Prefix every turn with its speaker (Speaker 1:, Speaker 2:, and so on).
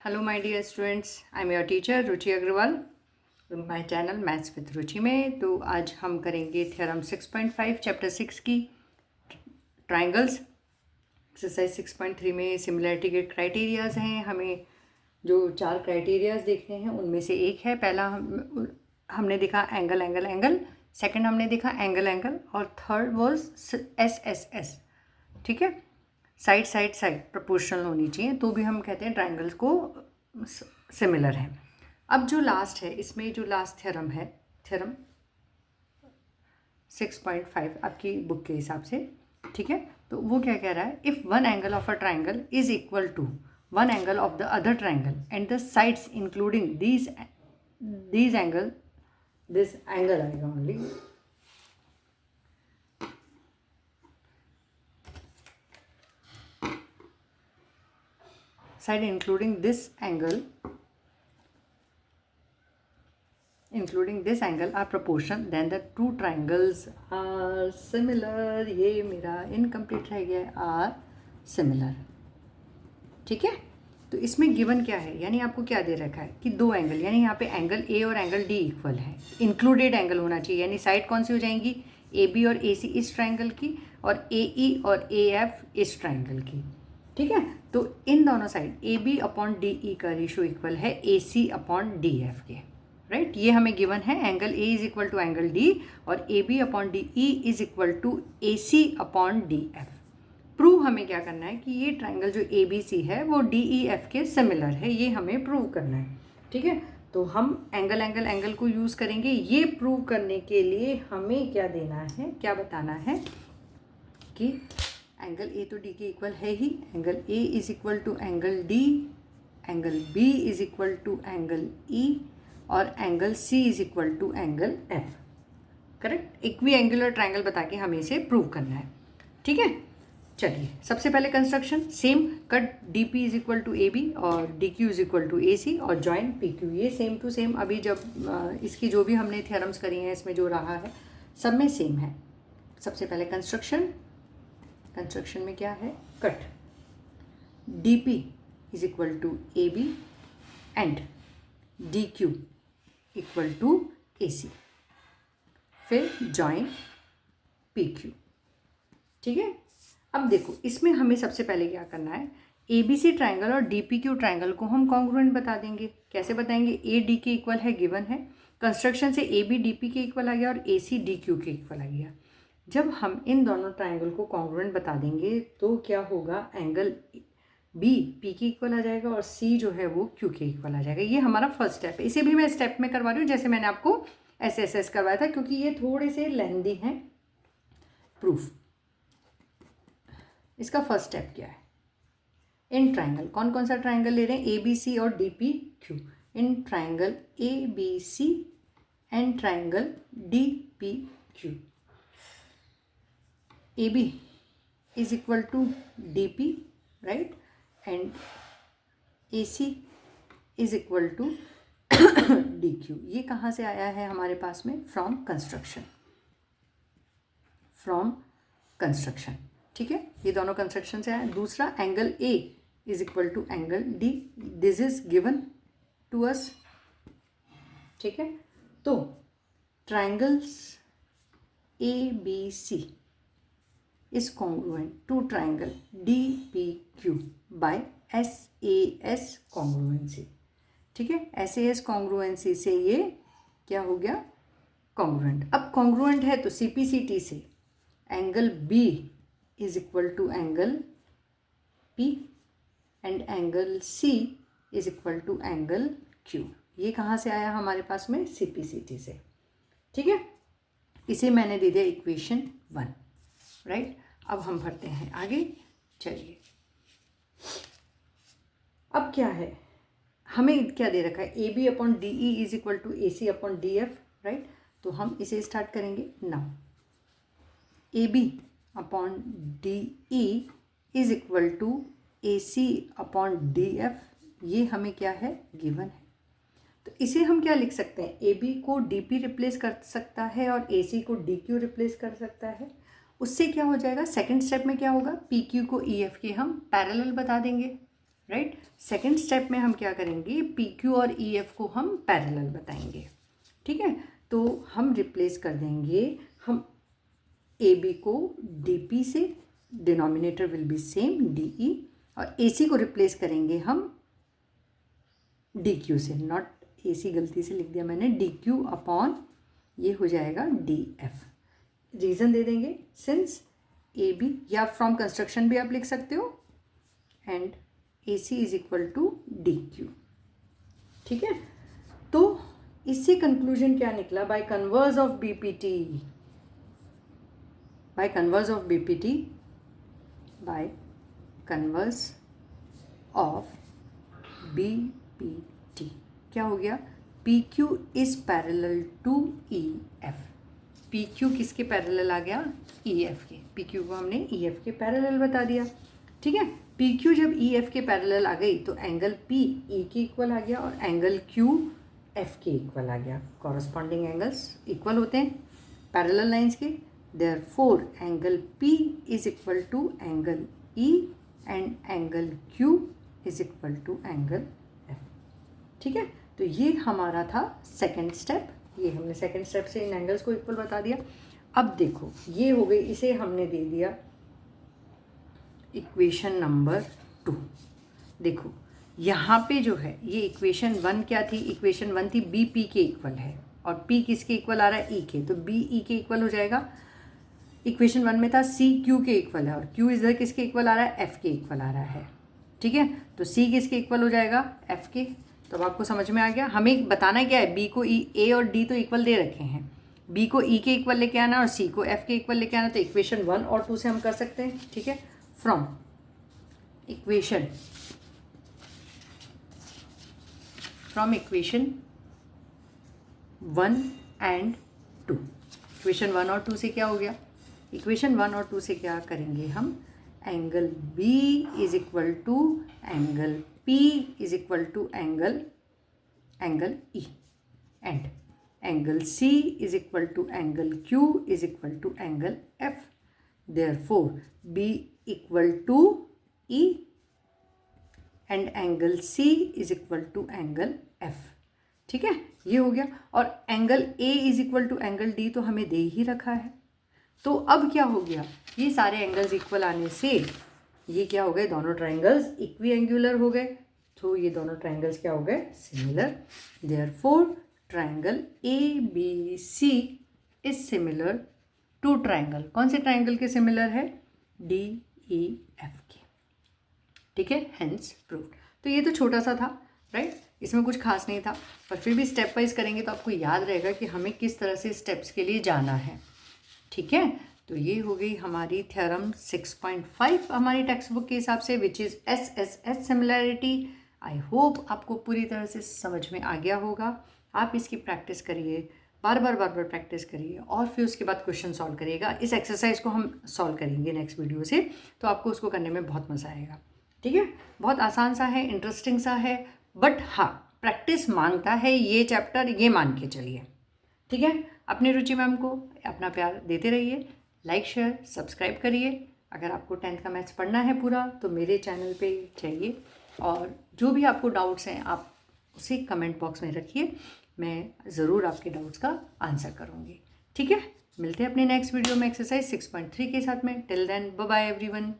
Speaker 1: Hello my dear students, I am your teacher Ruchi Agarwal my channel Maths with Ruchi में। तो आज हम करेंगे थ्योरम 6.5 चैप्टर 6 की ट्राइंगल्स। एक्सरसाइज 6.3 में सिमिलरिटी के क्राइटेरियाज हैं। हमें जो 4 क्राइटेरियाज देखने हैं उनमें से एक है, पहला हमने देखा एंगल एंगल एंगल, सेकंड हमने देखा एंगल एंगल, और third was S S S. ठीक है, साइड साइड साइड प्रोपोर्शनल होनी चाहिए, तो भी हम कहते हैं ट्राइंगल्स को सिमिलर है। अब जो लास्ट है, इसमें जो लास्ट थ्योरम है, थ्योरम 6.5 आपकी बुक के हिसाब से, ठीक है, तो वो क्या कह रहा है, if one angle of a triangle is equal to one angle of the other triangle and the sides including these angle, this angle आएगा only, side including this angle are proportional, then the two triangles are similar। ये मेरा incomplete रह गया है, are similar. ठीक है, तो इसमें गिवन क्या है, यानी आपको क्या दे रखा है कि दो एंगल, यानी यहाँ पे एंगल ए और एंगल डी इक्वल है, इंक्लूडेड एंगल होना चाहिए, यानी साइड कौन सी हो जाएंगी, ए बी और ए सी इस ट्राइंगल की, और ए ई और ए एफ इस ट्राइंगल की। ठीक है, तो इन दोनों side A B upon D E का रेशो इक्वल है A C upon D F के। राइट, ये हमें गिवन है, angle A is equal to angle D और A B upon D E is equal to A C upon D F. Prove हमें क्या करना है कि ये ट्राइंगल जो ए बी सी है वो डी ई एफ के सिमिलर है, ये हमें प्रूव करना है। ठीक है, तो हम एंगल एंगल एंगल को यूज़ करेंगे। ये प्रूव करने के लिए हमें क्या देना है, क्या बताना है कि एंगल ए तो डी के इक्वल है ही, angle A is equal to angle D, angle B is equal to angle E, और angle C is equal to angle F. Correct, equiangular triangle बता के हमें इसे प्रूव करना है। ठीक है, चलिए सबसे पहले construction same, cut D P is equal to A B और D Q is equal to A C और जॉइन पी क्यू, ये सेम टू सेम। अभी जब इसकी जो भी हमने थ्योरम्स करी हैं इसमें जो रहा है सब में सेम है। सबसे पहले कंस्ट्रक्शन में क्या है, cut D P is equal to A B and D Q equal to A C, फिर जॉइन पी क्यू। ठीक है, अब देखो इसमें हमें सबसे पहले क्या करना है, ए बी सी ट्राइंगल और डी पी क्यू ट्राइंगल को हम कॉन्ग्रुएंट बता देंगे। कैसे बताएंगे, ए डी के इक्वल है, गिवन है, कंस्ट्रक्शन से ए बी डी पी के इक्वल आ गया और ए सी डी क्यू के इक्वल आ गया। जब हम इन दोनों ट्राइंगल को कॉन्ग्रुएंट बता देंगे तो क्या होगा, एंगल बी पी के इक्वल आ जाएगा और सी जो है वो क्यू के इक्वल आ जाएगा। ये हमारा फर्स्ट स्टेप है, इसे भी मैं स्टेप में करवा रही हूँ जैसे मैंने आपको एस एस एस करवाया था, क्योंकि ये थोड़े से लेंदी हैं प्रूफ। इसका फर्स्ट स्टेप क्या है, इन ट्राइंगल कौन कौन सा ट्राइंगल ले रहे हैं, ए बी सी और D P Q, in triangle A B C and triangle D P Q, A B is equal to D P, right, and A C is equal to D Q. ये कहाँ से आया है हमारे पास में, from construction. ठीक है, ये दोनों कंस्ट्रक्शन से आया। दूसरा, angle A is equal to angle D, this is given to us. ठीक है, तो triangles A B C is congruent to triangle DPQ by SAS congruency। ठीक है, SAS congruency से ये क्या हो गया, congruent। अब congruent है तो CPCT से angle B is equal to angle P and angle C is equal to angle Q। ये कहाँ से आया हमारे पास में, CPCT से। ठीक है, इसे मैंने दे दिया इक्वेशन 1। राइट, अब हम भरते हैं आगे। चलिए, अब क्या है, हमें क्या दे रखा है, A B upon D E is equal to A C upon D F. Right, तो हम इसे स्टार्ट करेंगे now. A B upon D E is equal to A C upon D F, ये हमें क्या है, गिवन है। तो इसे हम क्या लिख सकते हैं, ए बी को डी पी रिप्लेस कर सकता है और ए सी को डी क्यू रिप्लेस कर सकता है। उससे क्या हो जाएगा, सेकंड स्टेप में क्या होगा, पी क्यू को ई एफ के हम पैरेलल बता देंगे। राइट। सेकेंड स्टेप में हम क्या करेंगे, पी क्यू और ई एफ को हम पैरेलल बताएंगे, ठीक है। तो हम रिप्लेस कर देंगे, हम ए बी को डी पी से, denominator will be same D E, और ए सी को रिप्लेस करेंगे हम डी क्यू से, नॉट ए सी गलती से लिख दिया मैंने, डी क्यू अपॉन ये हो जाएगा डी एफ। रीज़न दे देंगे, सिंस ए बी, या फ्रॉम कंस्ट्रक्शन भी आप लिख सकते हो, and A C is equal to D Q, ठीक है। तो इससे कंक्लूजन क्या निकला, by converse of BPT, by converse of BPT, by converse of BPT क्या हो गया, P Q is parallel to E F. P Q किसके पैरेलल आ गया, ई एफ के। पी क्यू को हमने ई एफ के पैरेलल बता दिया, ठीक है। पी क्यू जब ई एफ के पैरेलल आ गई तो एंगल पी ई के इक्वल आ गया और एंगल क्यू एफ के इक्वल आ गया। कॉरस्पॉन्डिंग एंगल्स इक्वल होते हैं पैरेलल लाइंस के, therefore angle P is equal to angle E and angle Q is equal to angle F, ठीक है। तो ये हमारा था सेकेंड स्टेप, ये हमने सेकेंड स्टेप से इन एंगल्स को इक्वल बता दिया। अब देखो ये हो गई, इसे हमने दे दिया इक्वेशन नंबर 2। देखो यहाँ पे जो है ये इक्वेशन 1 क्या थी, इक्वेशन 1 थी बी पी के इक्वल है, और पी किसके इक्वल आ रहा है, ई के, तो बी ई के इक्वल हो जाएगा। इक्वेशन 1 में था सी क्यू के इक्वल है, और क्यू इधर किसके इक्वल आ रहा है, एफ के इक्वल आ रहा है, ठीक है। तो सी किसके इक्वल हो जाएगा, एफ के। तो अब आपको समझ में आ गया, हमें बताना क्या है, बी को ई, ए और डी तो इक्वल दे रखे हैं, बी को ई के इक्वल लेके आना और सी को एफ के इक्वल लेके आना। तो इक्वेशन 1 और 2 से हम कर सकते हैं, ठीक है। फ्रॉम इक्वेशन 1 एंड 2, इक्वेशन 1 और 2 से क्या हो गया, इक्वेशन 1 और 2 से क्या करेंगे हम, angle B is equal to angle P is equal to angle E, and angle C is equal to angle Q is equal to angle F, therefore B equal to E and angle C is equal to angle F, ठीक है। ये हो गया, और angle A is equal to angle D तो हमें दे ही रखा है। तो अब क्या हो गया, ये सारे एंगल्स इक्वल आने से ये क्या हो गए, दोनों ट्राइंगल्स इक्वी एंगुलर हो गए, तो ये दोनों ट्राइंगल्स क्या हो गए, similar. Therefore triangle ABC is similar to triangle, कौन से ट्राइंगल के सिमिलर है, DEF के, ठीक है, हेंस प्रूव्ड। तो ये तो छोटा सा था, राइट, इसमें कुछ खास नहीं था, पर फिर भी स्टेप वाइज करेंगे तो आपको याद रहेगा कि हमें किस तरह से स्टेप्स के लिए जाना है, ठीक है। तो ये हो गई हमारी थ्योरम 6.5 हमारी टेक्स्ट बुक के हिसाब से, which is SSS similarity. I hope आपको पूरी तरह से समझ में आ गया होगा। आप इसकी प्रैक्टिस करिए, बार बार प्रैक्टिस करिए, और फिर उसके बाद क्वेश्चन सॉल्व करिएगा। इस एक्सरसाइज को हम सॉल्व करेंगे नेक्स्ट वीडियो से, तो आपको उसको करने में बहुत मज़ा आएगा, ठीक है। बहुत आसान सा है, इंटरेस्टिंग सा है, बट हाँ प्रैक्टिस मांगता है ये चैप्टर, ये मान के चलिए, ठीक है। अपनी रुचि मैम को अपना प्यार देते रहिए, लाइक शेयर सब्सक्राइब करिए। अगर आपको 10th का मैथ्स पढ़ना है पूरा तो मेरे चैनल पे चाहिए, और जो भी आपको डाउट्स हैं आप उसे कमेंट बॉक्स में रखिए, मैं ज़रूर आपके डाउट्स का आंसर करूँगी, ठीक है। मिलते हैं अपने नेक्स्ट वीडियो में एक्सरसाइज 6.3 के साथ में। Till then bye bye everyone.